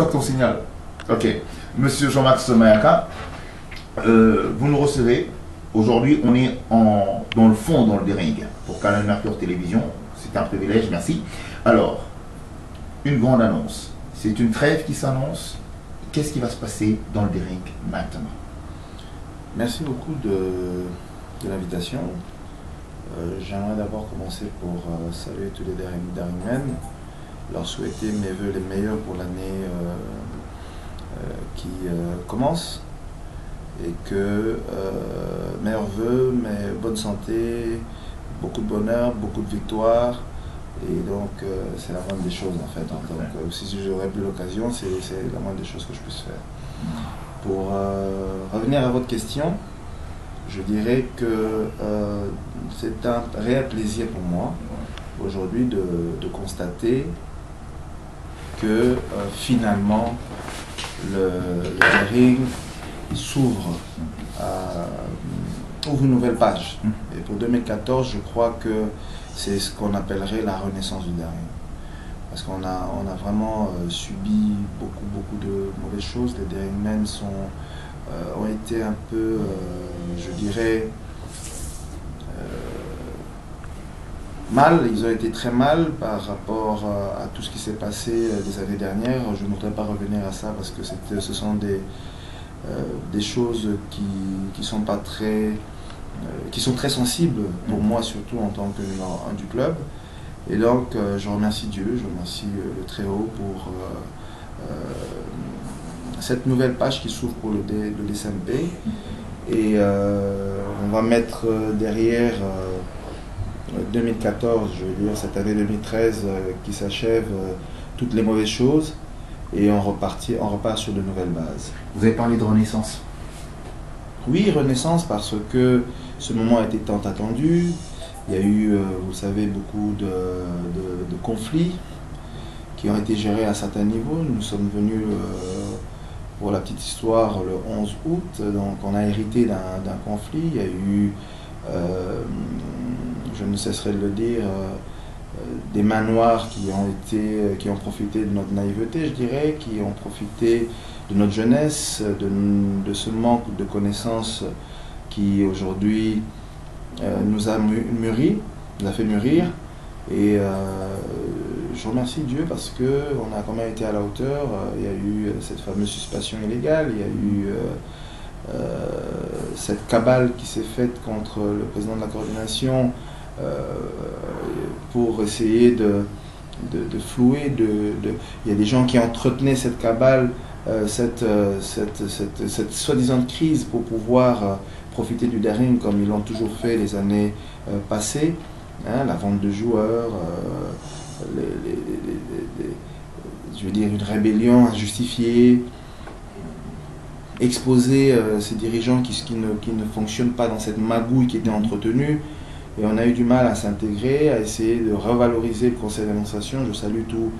J'attends ton signal. Ok. Monsieur Jean-Max Mayaka, vous nous recevez. Aujourd'hui, on est dans le fond, dans le ring pour Canal Mercure Télévision. C'est un privilège, merci. Alors, une grande annonce. C'est une trêve qui s'annonce. Qu'est-ce qui va se passer dans le ring maintenant? Merci beaucoup de l'invitation. J'aimerais d'abord commencer pour saluer tous les Daringmen, leur souhaiter mes voeux les meilleurs pour l'année qui commence, et que meilleurs voeux, mais bonne santé, beaucoup de bonheur, beaucoup de victoire, et donc c'est la moindre des choses en fait. Donc si j'aurais plus l'occasion, c'est la moindre des choses que je puisse faire. Pour revenir à votre question, je dirais que c'est un réel plaisir pour moi aujourd'hui de constater que finalement le ring s'ouvre, ouvre une nouvelle page. Et pour 2014, je crois que c'est ce qu'on appellerait la renaissance du daring. Parce qu'on a vraiment subi beaucoup de mauvaises choses. Les daringmen ont été un peu, je dirais, mal. Ils ont été très mal par rapport à tout ce qui s'est passé les années dernières. Je ne voudrais pas revenir à ça parce que ce sont des choses qui sont pas très, qui sont très sensibles pour moi, surtout en tant que numéro 1 du club. Et donc, je remercie Dieu, je remercie le Très-Haut pour cette nouvelle page qui s'ouvre pour le DSMP. Et on va mettre derrière 2014, je veux dire cette année 2013 qui s'achève, toutes les mauvaises choses. Et on repart sur de nouvelles bases. Vous avez parlé de renaissance. Oui, renaissance, parce que ce moment a été tant attendu. Il y a eu, vous savez, beaucoup de conflits qui ont été gérés à certains niveaux. Nous sommes venus, pour la petite histoire, le 11 août. Donc on a hérité d'un conflit. Il y a eu, je ne cesserai de le dire, des mains noires qui ont profité de notre naïveté, je dirais, qui ont profité de notre jeunesse, de ce manque de connaissances qui aujourd'hui nous a mûri, nous a fait mûrir. Et je remercie Dieu parce qu'on a quand même été à la hauteur. Il y a eu cette fameuse suspension illégale, il y a eu cette cabale qui s'est faite contre le président de la coordination pour essayer de flouer. Il y a des gens qui entretenaient cette cabale, cette soi-disant crise pour pouvoir profiter du daring comme ils l'ont toujours fait les années passées, hein, la vente de joueurs, je veux dire une rébellion injustifiée, exposer ces dirigeants qui ne fonctionnent pas dans cette magouille qui était entretenue. Et on a eu du mal à s'intégrer, à essayer de revaloriser le conseil d'administration. Je salue tous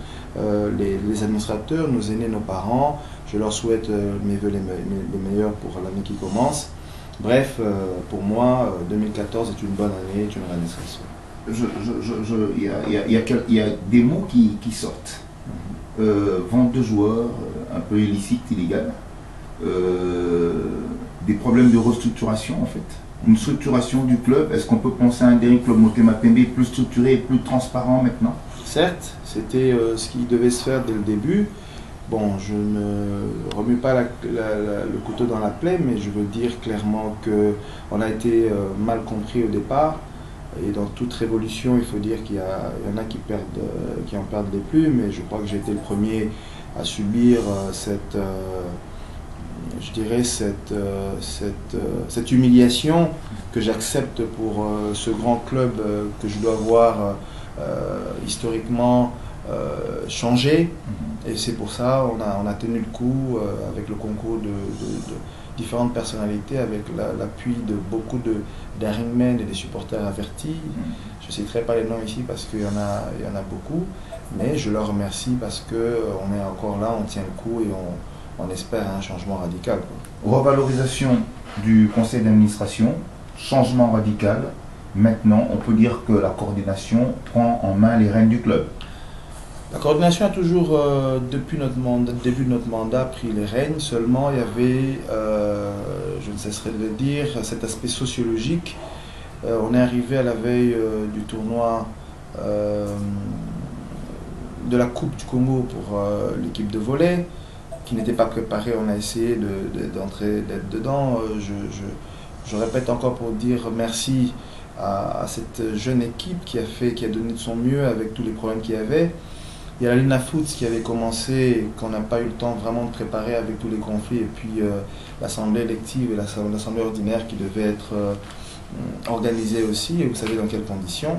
les administrateurs, nos aînés, nos parents. Je leur souhaite mes vœux les meilleurs pour l'année qui commence. Bref, pour moi, 2014 est une bonne année, est une renaissance. Il y a des mots qui sortent. Vente de joueurs, un peu illicite, illégal. Des problèmes de restructuration en fait. Une structuration du club. Est-ce qu'on peut penser à un Daring Club Motema Pembe plus structuré et plus transparent maintenant? Certes, c'était ce qui devait se faire dès le début. Bon, je ne remue pas le couteau dans la plaie, mais je veux dire clairement qu'on a été mal compris au départ. Et dans toute révolution, il faut dire qu'il y en a qui en perdent des plumes. Et je crois que j'ai été le premier à subir je dirais cette humiliation que j'accepte pour ce grand club que je dois voir historiquement changer. Et c'est pour ça on a tenu le coup avec le concours de différentes personnalités, avec l'appui de beaucoup de daringmen et des supporters avertis. Je ne citerai pas les noms ici parce qu'il y en a beaucoup, mais je leur remercie parce qu'on est encore là, on tient le coup et on espère un changement radical. Revalorisation du conseil d'administration, changement radical. Maintenant, on peut dire que la coordination prend en main les rênes du club. La coordination a toujours, depuis notre mandat, début de notre mandat, pris les rênes. Seulement, il y avait, je ne cesserai de le dire, cet aspect sociologique. On est arrivé à la veille du tournoi de la Coupe du Congo pour l'équipe de volley, qui n'était pas préparée. On a essayé d'être dedans. Je répète encore pour dire merci à cette jeune équipe qui a donné de son mieux avec tous les problèmes qu'il y avait. Il y a la Lunafoot qui avait commencé, qu'on n'a pas eu le temps vraiment de préparer avec tous les conflits, et puis l'assemblée élective et l'assemblée ordinaire qui devait être organisée aussi, et vous savez dans quelles conditions.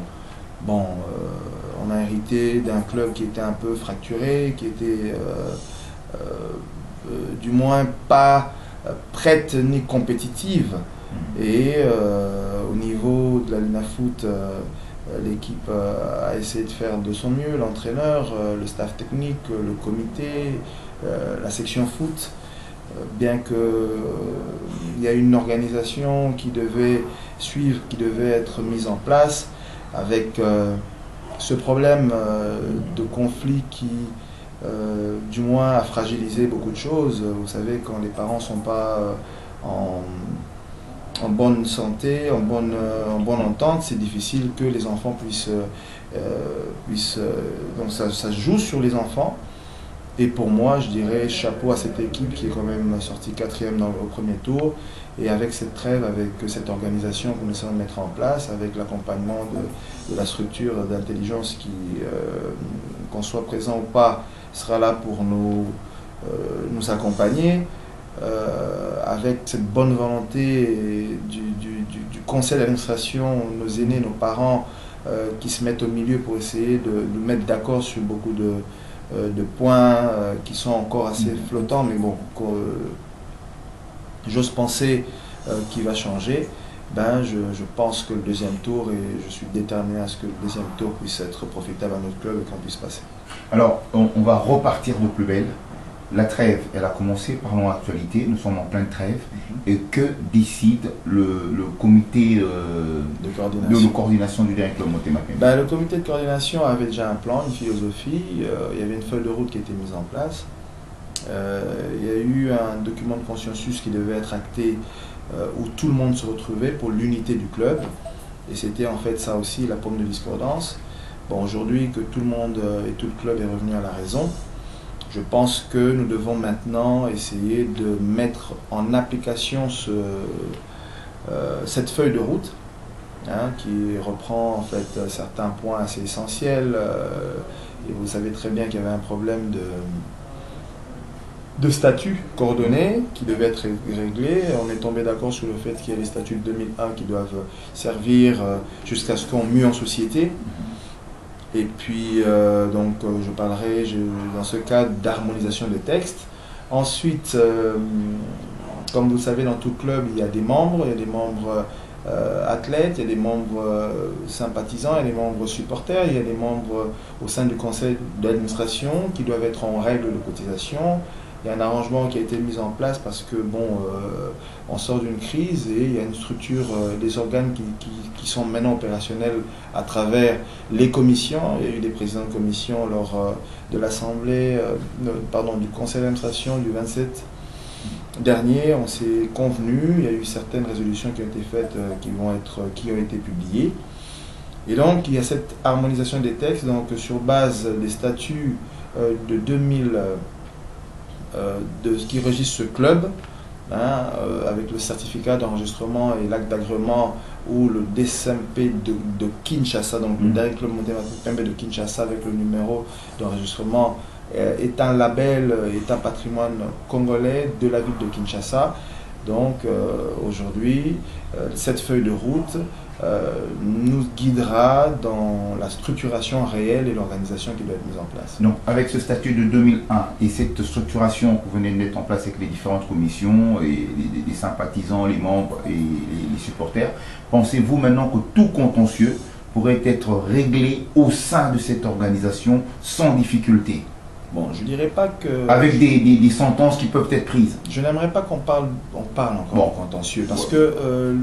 Bon, on a hérité d'un club qui était un peu fracturé, qui était du moins pas prête ni compétitive. Et au niveau de la Lunafoot, l'équipe a essayé de faire de son mieux, l'entraîneur, le staff technique, le comité, la section foot, bien qu'il y a une organisation qui devait suivre, qui devait être mise en place, avec ce problème de conflit qui, du moins, a fragilisé beaucoup de choses. Vous savez, quand les parents ne sont pas en bonne santé, en bonne entente, c'est difficile que les enfants puissent donc ça se joue sur les enfants. Et pour moi, je dirais chapeau à cette équipe qui est quand même sortie 4e au premier tour. Et avec cette trêve, avec cette organisation que nous essayons de mettre en place, avec l'accompagnement de la structure d'intelligence qui, qu'on soit présent ou pas, sera là pour nous accompagner. Avec cette bonne volonté du conseil d'administration, nos aînés, nos parents qui se mettent au milieu pour essayer de nous mettre d'accord sur beaucoup de points qui sont encore assez flottants, mais bon, j'ose penser qu'il va changer. Ben, je pense que le deuxième tour, et je suis déterminé à ce que le deuxième tour puisse être profitable à notre club et qu'on puisse passer. Alors, on va repartir de plus belle. La trêve, elle a commencé, parlons actualité, nous sommes en pleine trêve. Et que décide le comité de coordination du dernier club Motema Pembe? Ben, le comité de coordination avait déjà un plan, une philosophie, il y avait une feuille de route qui était mise en place. Il y a eu un document de consensus qui devait être acté où tout le monde se retrouvait pour l'unité du club. Et c'était en fait ça aussi la pomme de discordance. Bon, aujourd'hui que tout le monde et tout le club est revenu à la raison, je pense que nous devons maintenant essayer de mettre en application cette feuille de route qui reprend en fait certains points assez essentiels. Et vous savez très bien qu'il y avait un problème de statut coordonné qui devait être réglé. On est tombé d'accord sur le fait qu'il y a les statuts de 2001 qui doivent servir jusqu'à ce qu'on mue en société. Et puis, donc, je parlerai dans ce cadre d'harmonisation des textes. Ensuite, comme vous le savez, dans tout club, il y a des membres athlètes, il y a des membres sympathisants, il y a des membres supporters, il y a des membres au sein du conseil d'administration qui doivent être en règle de cotisation. Il y a un arrangement qui a été mis en place parce que, bon, on sort d'une crise et il y a une structure, des organes qui sont maintenant opérationnels à travers les commissions. Il y a eu des présidents de commission lors de l'Assemblée, du conseil d'administration du 27 dernier. On s'est convenu, il y a eu certaines résolutions qui ont été faites, qui ont été publiées. Et donc, il y a cette harmonisation des textes, donc sur base des statuts de 2000, qui régissent ce club, avec le certificat d'enregistrement et l'acte d'agrément ou le DSMP de Kinshasa, donc le dernier club Motema Pembe de Kinshasa avec le numéro d'enregistrement est un label, est un patrimoine congolais de la ville de Kinshasa. Donc aujourd'hui, cette feuille de route nous guidera dans la structuration réelle et l'organisation qui doit être mise en place. Donc avec ce statut de 2001 et cette structuration que vous venez de mettre en place avec les différentes commissions, et les sympathisants, les membres et les supporters, pensez-vous maintenant que tout contentieux pourrait être réglé au sein de cette organisation sans difficulté? Bon, je dirais pas que... Avec des sentences qui peuvent être prises. Je n'aimerais pas qu'on parle encore de contentieux, parce que...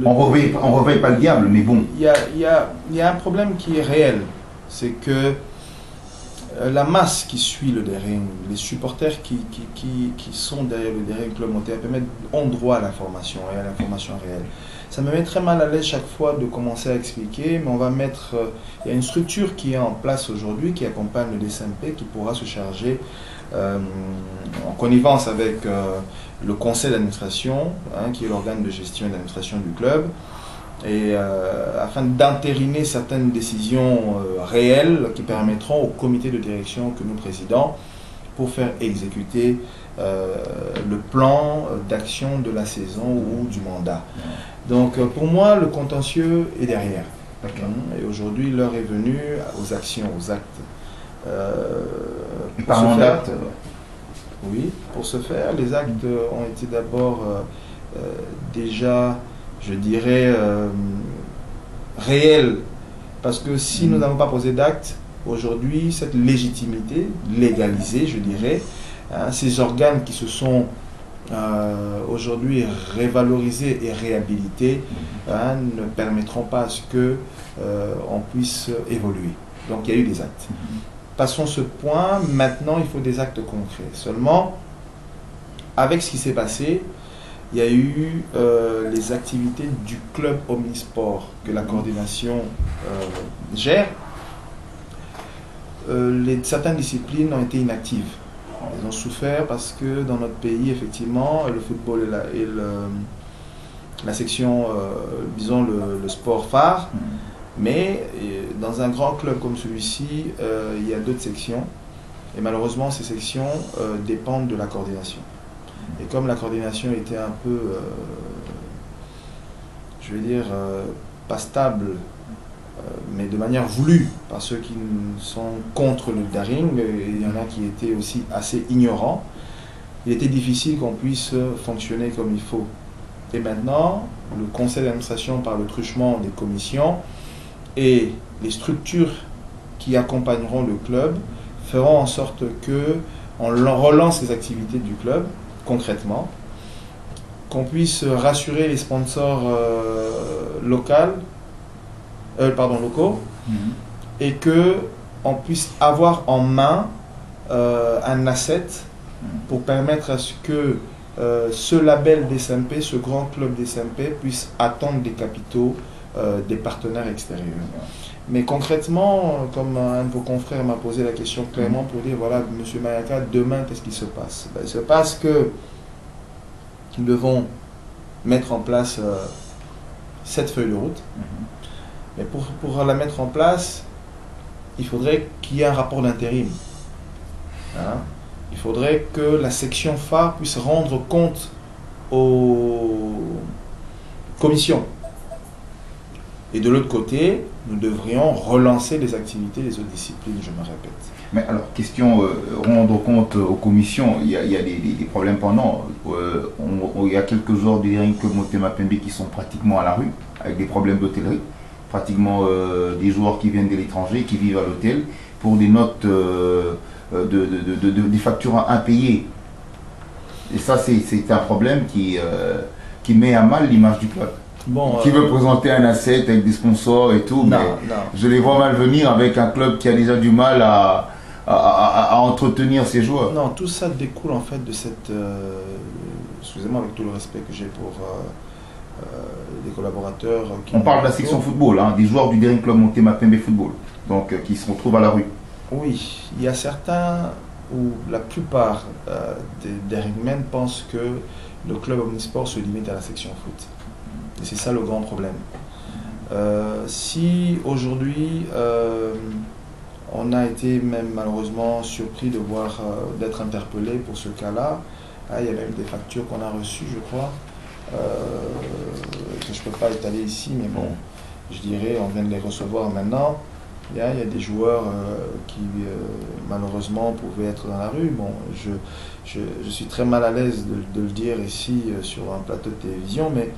on réveille pas le diable, mais bon. Il y a un problème qui est réel, c'est que la masse qui suit le Daring, les supporters qui sont derrière le Daring Club Montée ont droit à l'information et à l'information réelle. Ça me met très mal à l'aise chaque fois de commencer à expliquer, mais on va mettre... il y a une structure qui est en place aujourd'hui, qui accompagne le DSMP, qui pourra se charger, en connivence avec le conseil d'administration, hein, qui est l'organe de gestion et d'administration du club, et afin d'entériner certaines décisions réelles qui permettront au comité de direction que nous présidons pour faire exécuter le plan d'action de la saison ou du mandat. Donc pour moi, le contentieux est derrière. Et aujourd'hui, l'heure est venue aux actions, aux actes. Parlons d'actes. Oui, pour ce faire, les actes ont été d'abord déjà, je dirais, réels. Parce que si nous n'avons pas posé d'actes, aujourd'hui, cette légitimité, légalisée, je dirais, hein, ces organes qui se sont aujourd'hui révalorisés et réhabilités, hein, ne permettront pas à ce que on puisse évoluer. Donc il y a eu des actes. Passons ce point, maintenant il faut des actes concrets. Seulement, avec ce qui s'est passé, il y a eu les activités du club omnisport que la coordination gère. Certaines disciplines ont été inactives. Elles ont souffert parce que dans notre pays, effectivement, le football est la section, disons, le sport phare. Mais dans un grand club comme celui-ci, il y a d'autres sections. Et malheureusement, ces sections dépendent de la coordination. Et comme la coordination était un peu, je vais dire, pas stable, mais de manière voulue par ceux qui sont contre le Daring, il y en a qui étaient aussi assez ignorants, il était difficile qu'on puisse fonctionner comme il faut. Et maintenant, le conseil d'administration, par le truchement des commissions et les structures qui accompagneront le club, feront en sorte que on relance les activités du club, concrètement, qu'on puisse rassurer les sponsors locaux, et que on puisse avoir en main un asset pour permettre à ce que ce label DSMP, ce grand club DSMP, puisse attendre des capitaux des partenaires extérieurs. Mais concrètement, comme un de vos confrères m'a posé la question clairement pour dire, voilà, M. Mayaka, demain, qu'est-ce qui se passe? Il se passe que nous devons mettre en place cette feuille de route. Mais pour la mettre en place, il faudrait qu'il y ait un rapport d'intérim. Hein? Il faudrait que la section phare puisse rendre compte aux commissions. Et de l'autre côté, nous devrions relancer les activités des autres disciplines, je me répète. Mais alors, question, rendre compte aux commissions, il y a des problèmes pendant. Il y a quelques joueurs du Daring Club Motema Pembe qui sont pratiquement à la rue, avec des problèmes d'hôtellerie. Pratiquement des joueurs qui viennent de l'étranger, qui vivent à l'hôtel, pour des notes, des factures impayées. Et ça, c'est un problème qui met à mal l'image du club. Bon, qui veut présenter un asset avec des sponsors et tout, mais je les vois mal venir avec un club qui a déjà du mal à entretenir ses joueurs. Non, tout ça découle en fait de cette... excusez-moi, avec tout le respect que j'ai pour des collaborateurs... On parle de la section football, hein, des joueurs du Daring Club Motema Pembe Football, donc qui se retrouvent à la rue. Oui, il y a certains, ou la plupart des Daringmen pensent que le club omnisport se limite à la section foot. Et c'est ça le grand problème. Si aujourd'hui on a été même malheureusement surpris de voir d'être interpellé pour ce cas-là, il y a même des factures qu'on a reçues, je crois, que je ne peux pas étaler ici, mais bon, je dirais, on vient de les recevoir maintenant. Il y a des joueurs qui malheureusement pouvaient être dans la rue. Bon, je suis très mal à l'aise de le dire ici sur un plateau de télévision, mais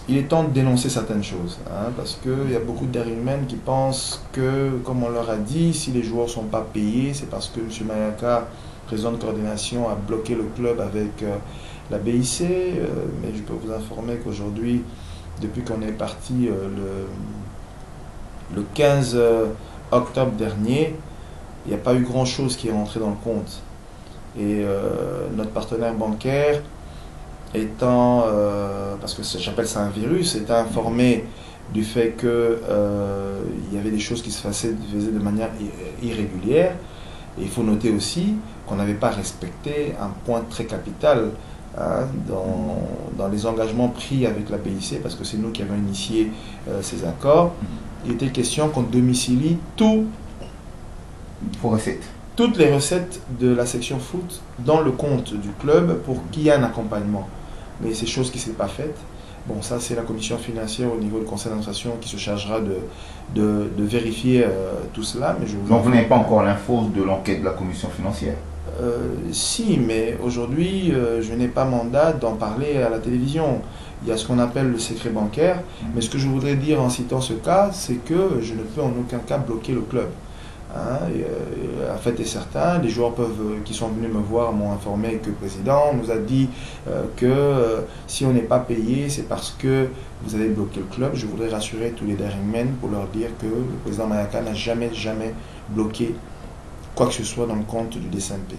il est temps de dénoncer certaines choses, hein, parce qu'il y a beaucoup de Daringmen qui pensent que, comme on leur a dit, si les joueurs ne sont pas payés, c'est parce que M. Mayaka, président de coordination, a bloqué le club avec la BIC. Mais je peux vous informer qu'aujourd'hui, depuis qu'on est parti le 15 octobre dernier, il n'y a pas eu grand-chose qui est rentré dans le compte. Et notre partenaire bancaire étant, parce que j'appelle ça un virus, était informé du fait qu'il y avait des choses qui se faisaient de manière irrégulière. Et il faut noter aussi qu'on n'avait pas respecté un point très capital dans les engagements pris avec la BIC, parce que c'est nous qui avons initié ces accords. Il était question qu'on domicilie toutes les recettes de la section foot dans le compte du club pour qu'il y ait un accompagnement. Mais c'est chose qui ne s'est pas faite. Bon, ça c'est la commission financière au niveau du conseil d'administration qui se chargera de vérifier tout cela. Mais donc vous n'avez pas encore l'info de l'enquête de la commission financière? Si, mais aujourd'hui je n'ai pas mandat d'en parler à la télévision. Il y a ce qu'on appelle le secret bancaire. Mais ce que je voudrais dire en citant ce cas, c'est que je ne peux en aucun cas bloquer le club. En fait, est certain, les joueurs qui sont venus me voir m'ont informé que le président nous a dit que si on n'est pas payé, c'est parce que vous avez bloqué le club. Je voudrais rassurer tous les dairymen pour leur dire que le président Mayaka n'a jamais bloqué quoi que ce soit dans le compte du DSMP.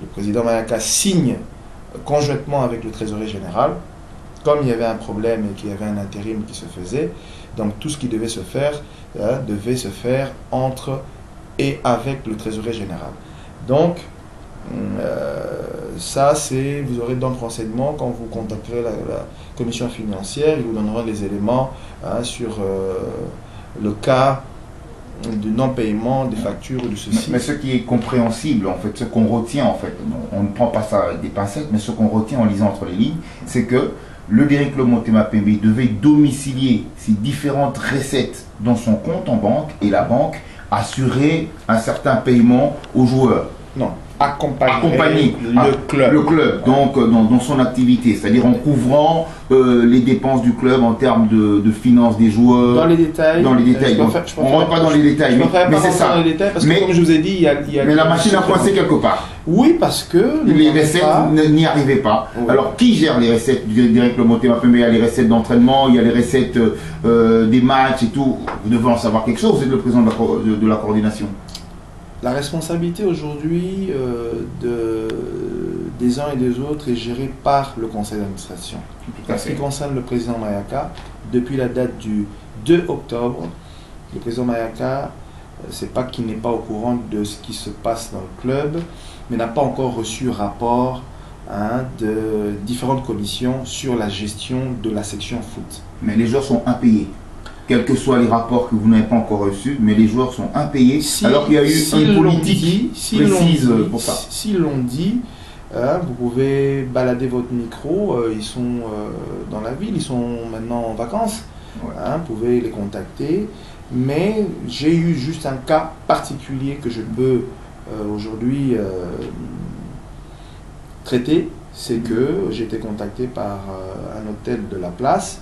Le président Mayaka signe conjointement avec le trésorier général, comme il y avait un problème et qu'il y avait un intérim qui se faisait. Donc tout ce qui devait se faire entre et avec le trésorier général. Donc, ça, vous aurez d'autres renseignements quand vous contacterez la commission financière. Ils vous donneront les éléments sur le cas du non-paiement des factures ou de ceci. Mais ce qui est compréhensible, en fait, ce qu'on retient, en fait, on ne prend pas ça avec des pincettes, mais ce qu'on retient en lisant entre les lignes, c'est que le Daring Club Motema Pembe devait domicilier ces différentes recettes dans son compte en banque et la banque assurer un certain paiement aux joueurs. Non, accompagner le club donc dans son activité, c'est-à-dire en couvrant les dépenses du club en termes de finances des joueurs. Dans les détails. On ne rentre pas dans les détails, mais c'est ça. Parce que comme je vous ai dit, il y a mais la machine a coincé quelque part. Oui, parce que les recettes n'y arrivaient pas. Oui. Alors, qui gère les recettes du Daring Club Motema Pembe? Il y a les recettes d'entraînement, il y a les recettes des matchs et tout. Vous devez en savoir quelque chose, vous êtes le président de la coordination. La responsabilité aujourd'hui des uns et des autres est gérée par le conseil d'administration. En ce qui concerne le président Mayaka, depuis la date du 2 octobre, le président Mayaka, c'est pas qu'il n'est pas au courant de ce qui se passe dans le club, mais n'a pas encore reçu rapport de différentes commissions sur la gestion de la section foot. Mais les joueurs sont impayés. Quels que soient les rapports que vous n'avez pas encore reçus, mais les joueurs sont impayés, alors qu'il y a eu une politique précise pour ça. S'ils l'ont dit, vous pouvez balader votre micro, ils sont dans la ville, ils sont maintenant en vacances, ouais. Vous pouvez les contacter, mais j'ai eu juste un cas particulier que je peux aujourd'hui traiter, c'est que j'ai été contacté par un hôtel de la place,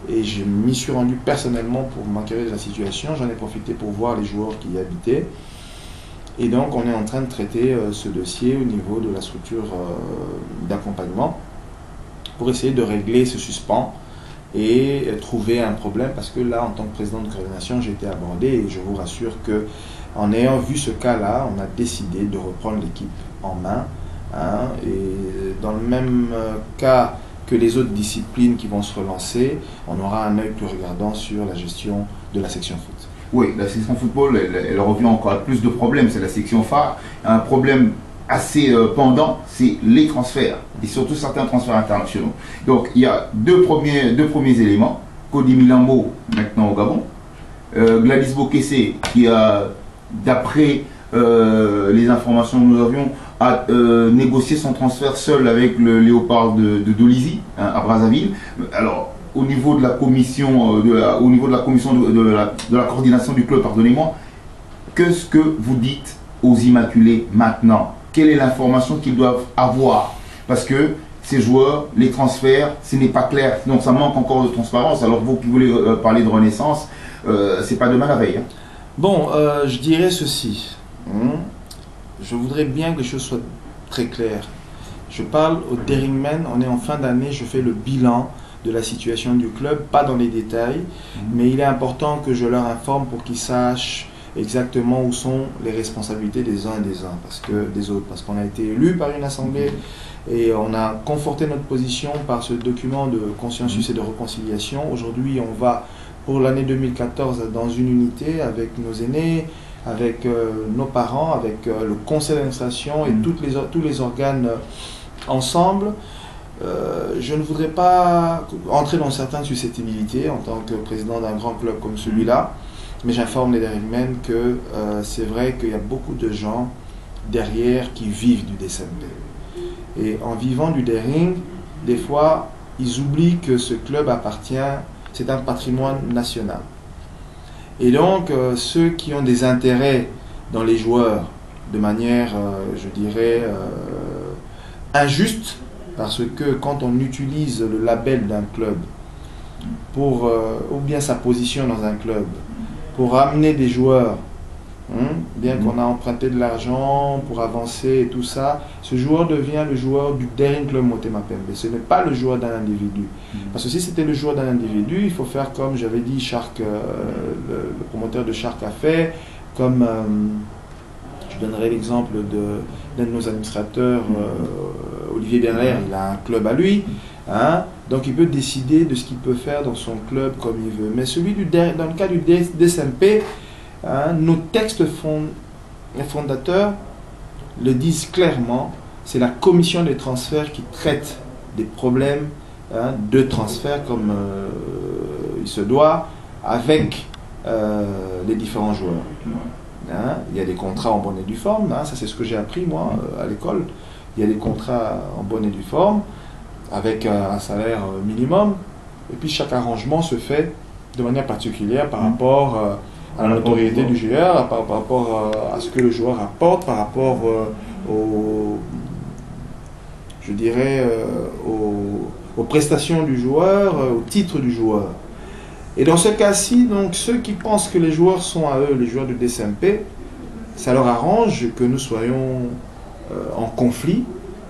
et je m'y suis rendu personnellement pour m'enquérir de la situation. J'en ai profité pour voir les joueurs qui y habitaient. Et donc, on est en train de traiter ce dossier au niveau de la structure d'accompagnement pour essayer de régler ce suspens et trouver un problème. Parce que là, en tant que président de coordination, j'ai été abordé et je vous rassure qu'en ayant vu ce cas-là, on a décidé de reprendre l'équipe en main. Et dans le même cas que les autres disciplines qui vont se relancer, on aura un œil plus regardant sur la gestion de la section foot. Oui, la section football, elle revient encore à plus de problèmes, c'est la section phare. Un problème assez pendant, c'est les transferts, et surtout certains transferts internationaux. Donc il y a deux premiers éléments. Cody Milambo, maintenant au Gabon. Gladys Bokesse, qui a, d'après les informations que nous avions, a négocié son transfert seul avec le Léopard de Dolisie, à Brazzaville. Alors, au niveau de la commission, de la coordination du club, pardonnez-moi, qu'est-ce que vous dites aux Immaculés maintenant? Quelle est l'information qu'ils doivent avoir? Parce que ces joueurs, les transferts, ce n'est pas clair. Donc ça manque encore de transparence. Alors vous qui voulez parler de renaissance, c'est pas demain la veille. Hein. Bon, je dirais ceci. Je voudrais bien que les choses soient très claires. Je parle aux Dairymen, on est en fin d'année, je fais le bilan de la situation du club, pas dans les détails, mais il est important que je leur informe pour qu'ils sachent exactement où sont les responsabilités des uns et des autres, parce qu'on a été élu par une assemblée et on a conforté notre position par ce document de consensus et de réconciliation. Aujourd'hui, on va pour l'année 2014 dans une unité avec nos aînés, avec nos parents, avec le conseil d'administration et tous les organes ensemble. Je ne voudrais pas entrer dans certaines susceptibilité en tant que président d'un grand club comme celui-là, mais j'informe les Daringmen que c'est vrai qu'il y a beaucoup de gens derrière qui vivent du DSMP. Et en vivant du Daring, des fois, ils oublient que ce club appartient, c'est un patrimoine national. Et donc, ceux qui ont des intérêts dans les joueurs de manière, je dirais, injuste, parce que quand on utilise le label d'un club pour, ou bien sa position dans un club, pour amener des joueurs, bien qu'on a emprunté de l'argent pour avancer et tout ça, ce joueur devient le joueur du Daring Club Motema Pembe. Ce n'est pas le joueur d'un individu. Parce que si c'était le joueur d'un individu, il faut faire comme j'avais dit, Shark, le promoteur de Shark a fait, comme je donnerai l'exemple d'un de nos administrateurs, Olivier Bernard, il a un club à lui, hein, donc il peut décider de ce qu'il peut faire dans son club comme il veut. Mais dans le cas du DSMP, hein, nos textes fondateurs le disent clairement, c'est la commission des transferts qui traite des problèmes de transfert comme il se doit avec les différents joueurs. Hein, il y a des contrats en bonne et due forme, hein, ça c'est ce que j'ai appris moi à l'école. Il y a des contrats en bonne et due forme avec un salaire minimum et puis chaque arrangement se fait de manière particulière par rapport à la notoriété du joueur, par rapport à ce que le joueur apporte, par rapport je dirais, aux prestations du joueur, au titre du joueur. Et dans ce cas-ci, donc, ceux qui pensent que les joueurs sont à eux, les joueurs du DSMP, ça leur arrange que nous soyons en conflit.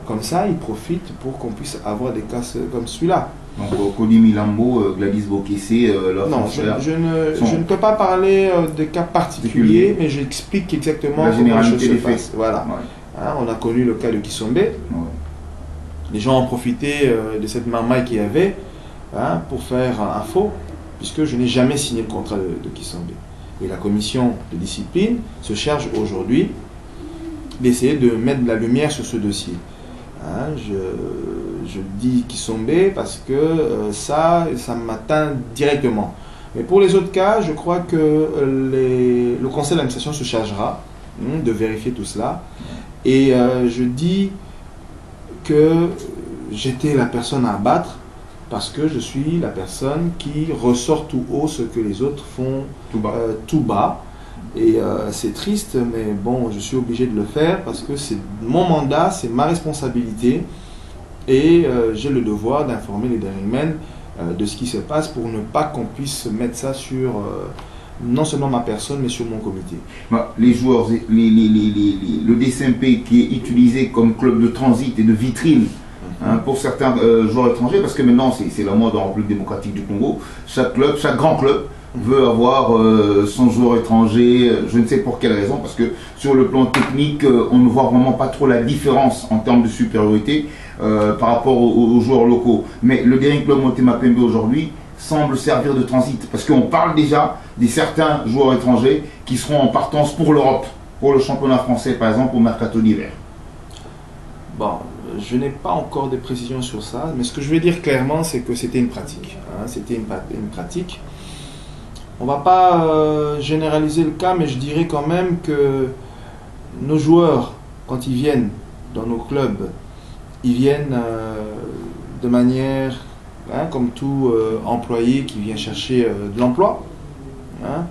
Comme ça, ils profitent pour qu'on puisse avoir des cas comme celui-là. Donc, Cody Milambo, Gladys Bokessé, non, je ne peux pas parler de cas particuliers, mais j'explique exactement comment les choses se passent. Voilà. Ouais. Hein, on a connu le cas de Kisombe. Ouais. Les gens ont profité de cette marmaille qu'il y avait pour faire un faux, puisque je n'ai jamais signé le contrat de Kisombe. Et la commission de discipline se charge aujourd'hui d'essayer de mettre de la lumière sur ce dossier. Hein, je dis Kisombe parce que ça m'atteint directement. Mais pour les autres cas, je crois que le conseil d'administration se chargera de vérifier tout cela. Et je dis que j'étais la personne à abattre parce que je suis la personne qui ressort tout haut ce que les autres font tout bas. Et c'est triste, mais bon, je suis obligé de le faire parce que c'est mon mandat, c'est ma responsabilité et j'ai le devoir d'informer les Daringmen de ce qui se passe pour ne pas qu'on puisse mettre ça sur non seulement ma personne, mais sur mon comité. Les joueurs, le DSMP qui est utilisé comme club de transit et de vitrine pour certains joueurs étrangers, parce que maintenant c'est la mode en République démocratique du Congo, chaque club, chaque grand club veut avoir son joueur étranger, je ne sais pour quelle raison, parce que sur le plan technique, on ne voit vraiment pas trop la différence en termes de supériorité par rapport aux joueurs locaux. Mais le Daring Club Motema Pembe aujourd'hui semble servir de transit, parce qu'on parle déjà des certains joueurs étrangers qui seront en partance pour l'Europe, pour le championnat français par exemple, au mercato d'hiver. Bon, je n'ai pas encore de précisions sur ça, mais ce que je vais dire clairement, c'est que c'était une pratique. Hein, c'était une pratique. On ne va pas généraliser le cas, mais je dirais quand même que nos joueurs, quand ils viennent dans nos clubs, ils viennent de manière, comme tout employé qui vient chercher de l'emploi. Hein.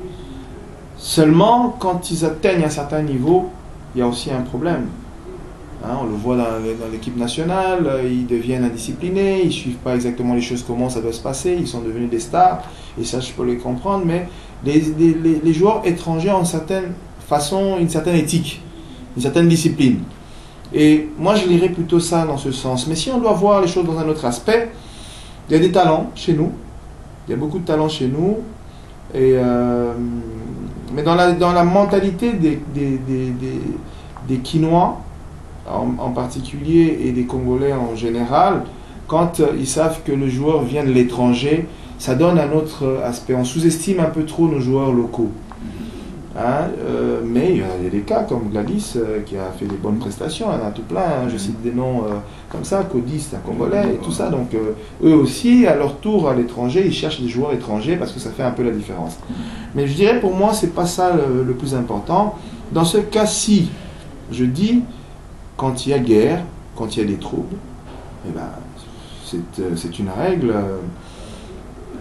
Seulement, quand ils atteignent un certain niveau, il y a aussi un problème. Hein, on le voit dans l'équipe nationale, ils deviennent indisciplinés, ils ne suivent pas exactement les choses, comment ça doit se passer, ils sont devenus des stars, et ça je peux les comprendre, mais les joueurs étrangers ont une certaine façon, une certaine éthique, une certaine discipline. Et moi je lirais plutôt ça dans ce sens. Mais si on doit voir les choses dans un autre aspect, il y a des talents chez nous, il y a beaucoup de talents chez nous, et Mais dans la mentalité des Quinois, en particulier, et des Congolais en général, quand ils savent que le joueur vient de l'étranger, ça donne un autre aspect. On sous-estime un peu trop nos joueurs locaux. Hein, mais il y a des cas comme Gladys qui a fait des bonnes prestations, il y en a tout plein, hein, je cite des noms comme ça, Cody c'est un Congolais et tout ça, donc eux aussi à leur tour à l'étranger ils cherchent des joueurs étrangers parce que ça fait un peu la différence. Mais je dirais pour moi c'est pas ça le plus important. Dans ce cas-ci, je dis quand il y a guerre, quand il y a des troubles, eh ben, c'est une règle,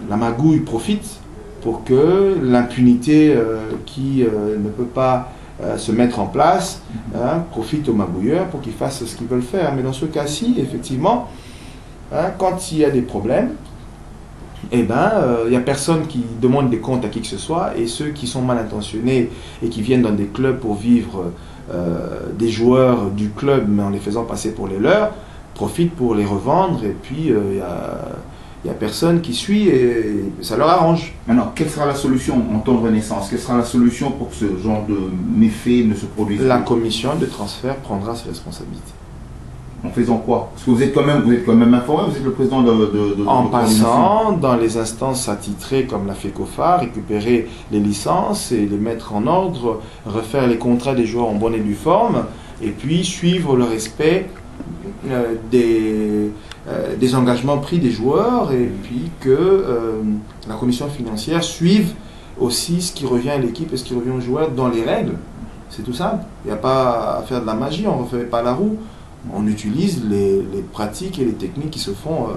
la magouille profite pour que l'impunité qui ne peut pas se mettre en place profite aux magouilleurs pour qu'ils fassent ce qu'ils veulent faire. Mais dans ce cas-ci, effectivement, quand il y a des problèmes, eh ben, il n'y a personne qui demande des comptes à qui que ce soit, et ceux qui sont mal intentionnés et qui viennent dans des clubs pour vivre des joueurs du club, mais en les faisant passer pour les leurs, profitent pour les revendre, et puis il n'y a personne qui suit et ça leur arrange. Maintenant, quelle sera la solution en temps de renaissance? Quelle sera la solution pour que ce genre de méfait ne se produise plus? La commission de transfert prendra ses responsabilités. En faisant quoi? Parce que vous êtes quand même informé, vous êtes le président en passant dans les instances attitrées comme la FECOFA, récupérer les licences et les mettre en ordre, refaire les contrats des joueurs en bonne et due forme, et puis suivre le respect des engagements pris des joueurs, et puis que la commission financière suive aussi ce qui revient à l'équipe et ce qui revient aux joueurs dans les règles. C'est tout simple. Il n'y a pas à faire de la magie, on ne refait pas la roue. On utilise les pratiques et les techniques qui se font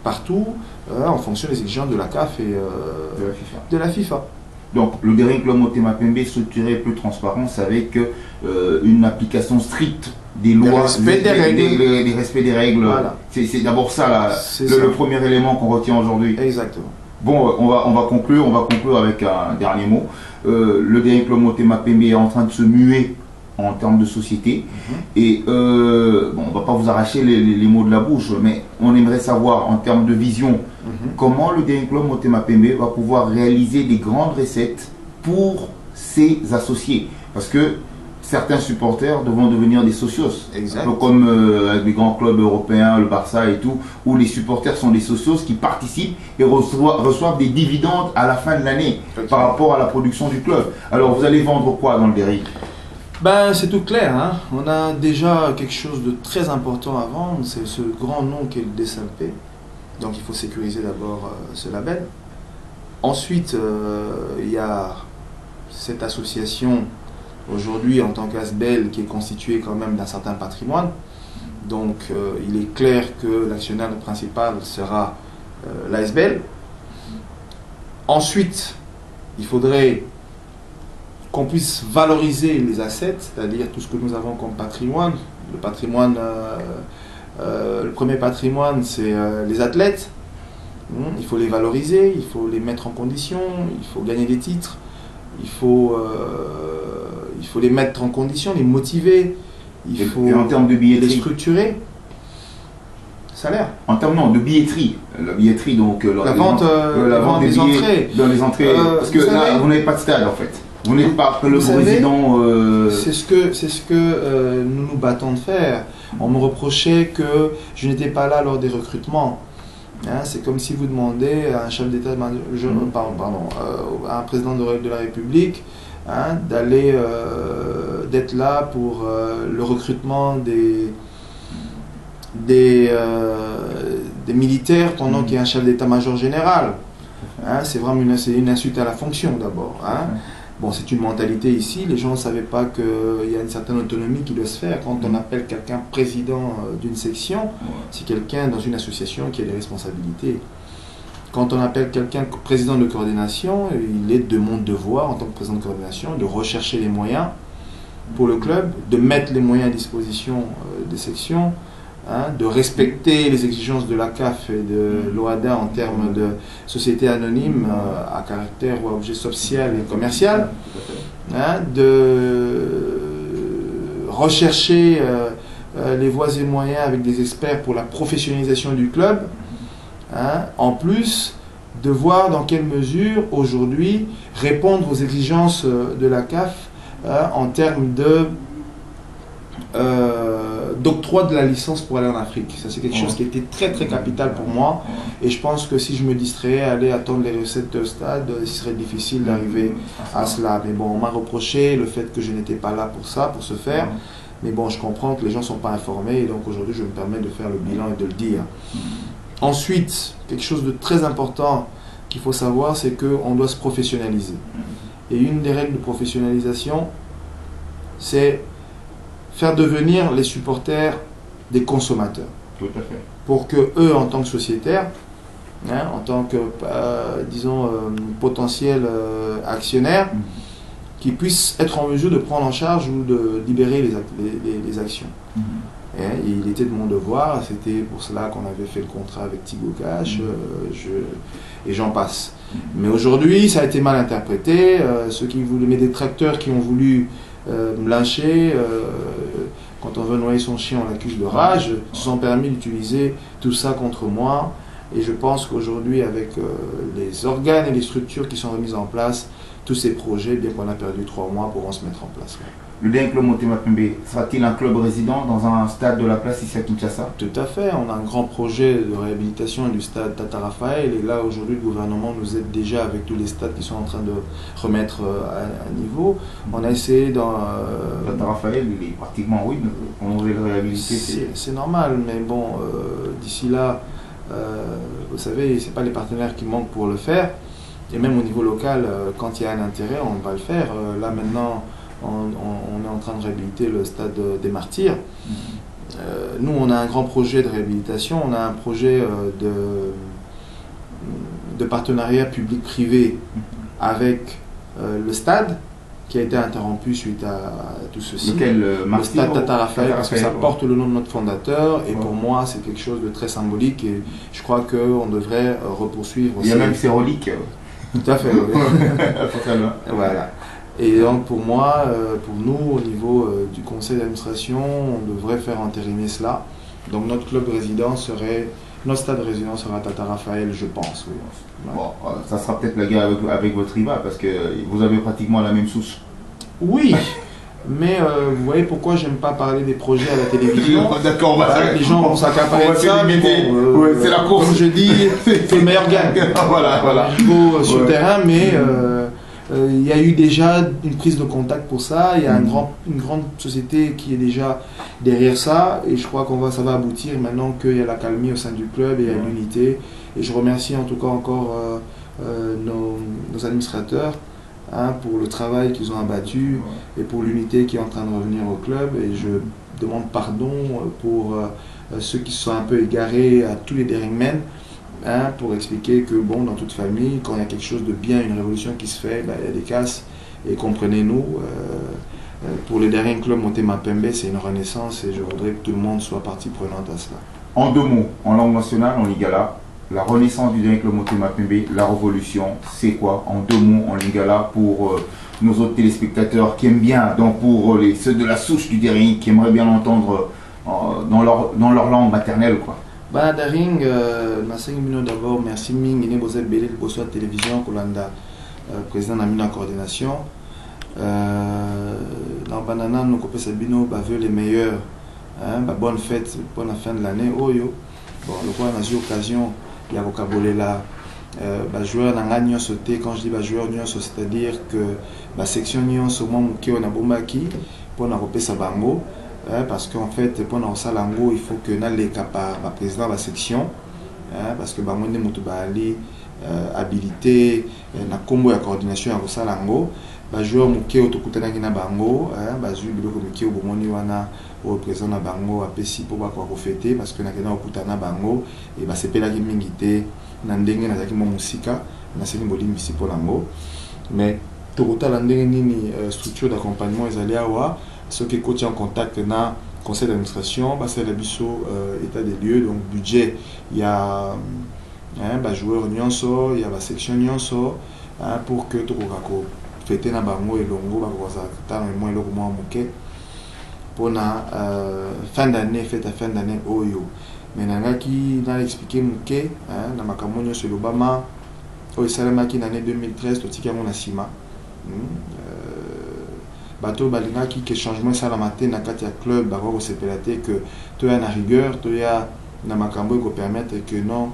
partout en fonction des exigences de la CAF et de la FIFA. Donc le Daring Club Motema Pembe est structuré plus transparence avec une application stricte des lois, des respects des règles. Voilà. C'est d'abord ça le premier élément qu'on retient aujourd'hui. Exactement. Bon, on va conclure avec un dernier mot. Le Daring Club Motema Pembe est en train de se muer en termes de société. Et bon, on ne va pas vous arracher les mots de la bouche, mais on aimerait savoir en termes de vision comment le Daring Club Motema Pembe va pouvoir réaliser des grandes recettes pour ses associés. Parce que certains supporters devront devenir des socios. Exact. Un peu comme avec les grands clubs européens, le Barça et tout, où les supporters sont des socios qui participent et reçoivent des dividendes à la fin de l'année par rapport à la production du club. Alors vous allez vendre quoi dans le Daring? Ben, c'est tout clair, hein. On a déjà quelque chose de très important à vendre, c'est ce grand nom qu'est le DSLP. Donc il faut sécuriser d'abord ce label. Ensuite, il y a cette association aujourd'hui en tant qu'ASBEL qui est constituée quand même d'un certain patrimoine. Donc il est clair que l'actionnaire principal sera l'ASBEL. Ensuite, il faudrait qu'on puisse valoriser les assets, c'est-à-dire tout ce que nous avons comme patrimoine. Le patrimoine, le premier patrimoine, c'est les athlètes. Il faut les valoriser, il faut les mettre en condition, il faut gagner des titres, il faut les mettre en condition, les motiver, il faut et en termes de billetterie, les structurer. Salaire. En termes de billetterie, la billetterie, donc la vente des entrées. Dans les entrées, parce que là, vous n'avez pas de stade en fait. Vous n'êtes pas le président. C'est ce que nous nous battons de faire. On me reprochait que je n'étais pas là lors des recrutements. Hein, c'est comme si vous demandez à un chef d'État, à un président de la République, hein, d'être là pour le recrutement des militaires pendant qu'il y a un chef d'état-major général. Hein, c'est vraiment une insulte à la fonction d'abord. Hein. Bon, c'est une mentalité ici, les gens ne savaient pas qu'il y a une certaine autonomie qui doit se faire. Quand on appelle quelqu'un président d'une section, c'est quelqu'un dans une association qui a des responsabilités. Quand on appelle quelqu'un président de coordination, il est de mon devoir en tant que président de coordination de rechercher les moyens pour le club, de mettre les moyens à disposition des sections, hein, de respecter les exigences de la CAF et de l'OADA en termes de société anonyme à caractère ou à objet social et commercial, hein, de rechercher les voies et moyens avec des experts pour la professionnalisation du club, hein, en plus de voir dans quelle mesure aujourd'hui répondre aux exigences de la CAF en termes d'octroi de la licence pour aller en Afrique. Ça, c'est quelque chose qui était très très capital pour moi, et je pense que si je me distrayais à aller attendre les recettes de stade, il serait difficile d'arriver à cela. Mais bon, on m'a reproché le fait que je n'étais pas là pour ça, pour ce faire. Mais bon, je comprends que les gens ne sont pas informés, et donc aujourd'hui je me permets de faire le bilan et de le dire. Ensuite, quelque chose de très important qu'il faut savoir, c'est qu'on doit se professionnaliser. Et une des règles de professionnalisation, c'est faire devenir les supporters des consommateurs. Tout à fait. Pour que eux, en tant que sociétaires, en tant que, disons, potentiels actionnaires, qui puissent être en mesure de prendre en charge ou de libérer les actions. Et il était de mon devoir, c'était pour cela qu'on avait fait le contrat avec Tigo Cash, et j'en passe. Mais aujourd'hui, ça a été mal interprété. Ceux qui voulaient, mes détracteurs qui ont voulu me lyncher, quand on veut noyer son chien, on l'accuse de rage, se sont permis d'utiliser tout ça contre moi. Et je pense qu'aujourd'hui, avec les organes et les structures qui sont remises en place, tous ces projets, bien qu'on a perdu 3 mois, pourront se mettre en place. Le dernier club Motema Pembe sera-t-il un club résident dans un stade de la place ici à Kinshasa? Tout à fait. On a un grand projet de réhabilitation du stade Tata Raphaël. Et là, aujourd'hui, le gouvernement nous aide déjà avec tous les stades qui sont en train de remettre à niveau. On a essayé dans... Tata Raphaël, il est pratiquement ruine. On voulait le réhabiliter. C'est normal, mais bon, d'ici là, vous savez, ce n'est pas les partenaires qui manquent pour le faire. Et même au niveau local, quand il y a un intérêt, on va le faire. Là, maintenant, on est en train de réhabiliter le stade des Martyrs. Nous, on a un grand projet de réhabilitation. On a un projet de partenariat public-privé avec le stade, qui a été interrompu suite à tout ceci. Lequel, le stade Tata Raphaël, parce que ça porte le nom de notre fondateur, et pour moi c'est quelque chose de très symbolique, et je crois qu'on devrait repoursuivre. Il y a même ses reliques. Tout à fait, oui. Voilà. Et donc pour moi, pour nous, au niveau du conseil d'administration, on devrait faire entériner cela. Donc notre club résident serait, notre stade résident sera Tata Raphaël, je pense. Oui. Ouais. Bon, ça sera peut-être la guerre avec votre rival, parce que vous avez pratiquement la même souche. Oui, mais vous voyez pourquoi j'aime pas parler des projets à la télévision. D'accord, les gens vont s'accaparer de ça, mais bon, ouais, c'est la course. Comme je dis, c'est le meilleur gagne. Voilà. Au niveau sur le terrain, mais il y a eu déjà une prise de contact pour ça. Il y a une grande société qui est déjà derrière ça, et je crois ça va aboutir maintenant qu'il y a la calmie au sein du club et il y a l'unité. Et je remercie en tout cas encore nos administrateurs pour le travail qu'ils ont abattu et pour l'unité qui est en train de revenir au club. Et je demande pardon pour ceux qui se sont un peu égarés à tous les dairymen, pour expliquer que bon, dans toute famille, quand il y a quelque chose de bien, une révolution qui se fait, il y a des casses. Et comprenez-nous, pour le Dairy Club Motema Pembe, c'est une renaissance, et je voudrais que tout le monde soit partie prenante à cela. En 2 mots, en langue nationale, en lingala, la renaissance du Dairy Club Motema Pembe, la révolution, c'est quoi? En 2 mots, en lingala, pour nos autres téléspectateurs qui aiment bien, donc pour ceux de la souche du Dairy, qui aimeraient bien l'entendre dans leur langue maternelle, quoi. Bah, Daring, d'abord, merci Ming, il est belé le télévision, Kolanda, président de la coordination. Dans Banana, nous coupons Sabino, veut les meilleurs. Bonne fête, bonne fin de l'année. Oh yo, bon, le quoi, on a eu l'occasion, il y a vocabolé là. Joueur dans la sauté, quand je dis joueur c'est-à-dire que la section Nyon, au moment où on a bombaki, pour nous couper sa bango. Parce qu'en fait, pour nous salango, il faut que nous les capables, président de la section, parce que bango ne mutu bali habilité, na combo ya coordination ya salango, joueur muke otokutana na bango, bazui biloko muke obomoni wana au président na bango apesi pour ba ko fêter parce que na kena okutana bango et ba sepela ki mingité na ndenge na zaki mo musika na seni bolingi bisi pour lango, mais tokutala ndenge nini structure d'accompagnement ezali awa. Ceux qui sont en contact avec le conseil d'administration, c'est le état des lieux, donc budget, il y a joueur nyonso, il y a la section nyonso, pour que tout le monde fête na bango et longo, pour la fin d'année, fête à fin d'année oyo. Mais nanga qui n'a expliqué muke, na makamonyo sur l'Obama, oyo esalemaki na année 2013 totika yango na nsima. Bato balingaki ke changement esalama te na kati ya club bakoki kosepela te ke toya na rigueur toya na makambo ekopermettre ke non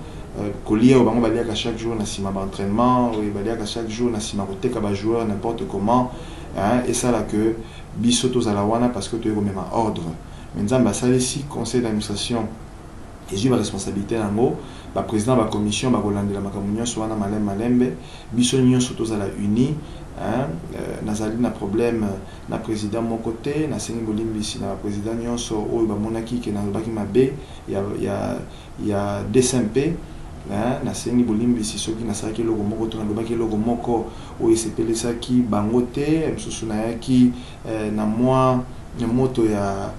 kolia oyo bango baliaka chaque jour na nsima baentraînement oyo baliaka chaque jour na nsima koteka bajoueur n'importe comment esala ke biso tozala wana parce que toyei komema ordre. Mais nzambe asalisi conseil d'administration ezwi baresponsabilité nango baprésident bacommission bakolandela makambo nyonso wana malembe biso nyonso tozala uni. Nazali na problème na président mon côté na sengi bolimbisi na président nyonso oyo bamonaki ke nalobaki mabe ya DSMP na sengi bolimbisi soki nasalaki eloko moko to nalobaki eloko moko oyo esepelesaki bango te misusu nayaki na mwa moto ya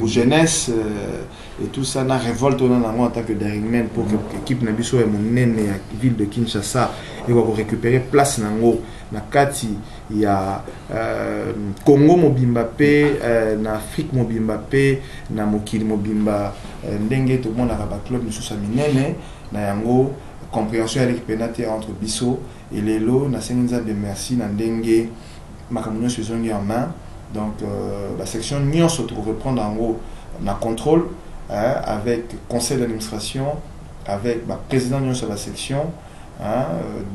jeunesse et tout ça na révolte on en tant que Daringmen pour que l'équipe na biso ya monene ya ville de Kinshasa et va récupérer place nango na kati ya Congo mobimba pe na Afrique mobimba pe na mokili mobimba ndenge to mona ba club misusu minene na yango compréhension ya l'équipe entre biso et lelo na senza de merci na ndenge makambo nyonso ezongi en main. Donc la section nyonso to reprendre en gros na contrôle avec conseil d'administration avec le président de la section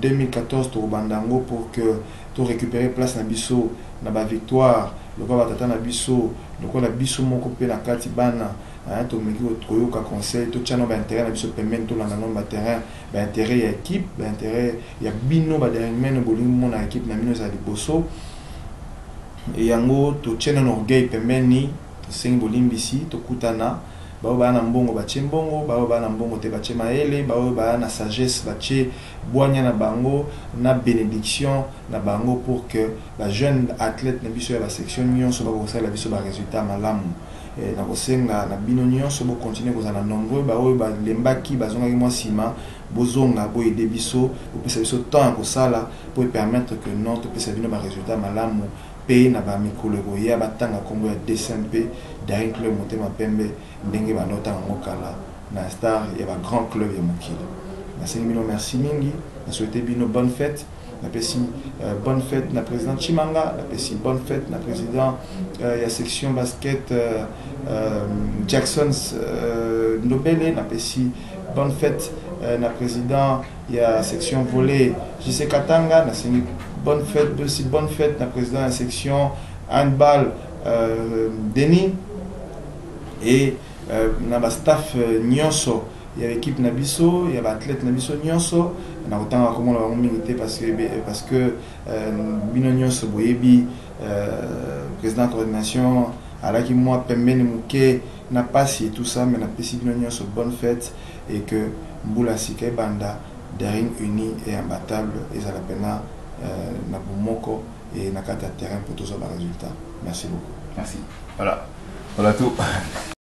2014 to bandango pour que to récupérer place na biso na ba victoire le ba tata na biso le la biso moko pe na kati bana to meki otroyo ka conseil to chano ba intérêt na biso pemben to la nomba terrain ba intérêt ya équipe ba intérêt ya bino ba derrière bolingo na équipe na mino za liboso et yango to cheno orgueil pemeni to sengi bolimbisi to kutana bao ba na mbongo ba chembongo bao ba na mbongo te ba chemaele bao ba na sagesse ba che boanya na bango na bénédiction na bango pour que la jeune athlète na biso ya la section nyonso ba ko sala biso ba résultat malamu et na kosenga na bino nyonso bo continuer ko zana nombreux bao ba lembaki bazonga ki mwa sima bozonga bo aider biso pour pesa biso temps ko sala pour permettre que notre pesa bino ba résultat malamu pays na ba mikolo ya batanga kombo ya DSMP Daring Club Motema Pembe ndenge ba nota ngokala na star ya ba grand club ya mokili. Na sengi merci mingi na souhaiter bino bonne fête na pesi bonne fête na président Chimanga na pesi bonne fête na président ya section basket Jackson's Nobele na pesi bonne fête na président ya section volley JC Katanga na sengi bonne fête aussi bonne fête na président de la section handball Denis et na ba staff nyonso ya équipe na biso ya ba athlète na biso nyonso na kotanga comme la mingi parce que bino nyonso boyebi président de coordination alaki moi pembeni muke na pasi et tout ça mais na pesi bino nyonso bonne fête et que mbula sike banda Daring uni et imbattable et ça la pena na bomoko et na kata terrain pour tous les résultats. Merci beaucoup. Merci. Voilà tout.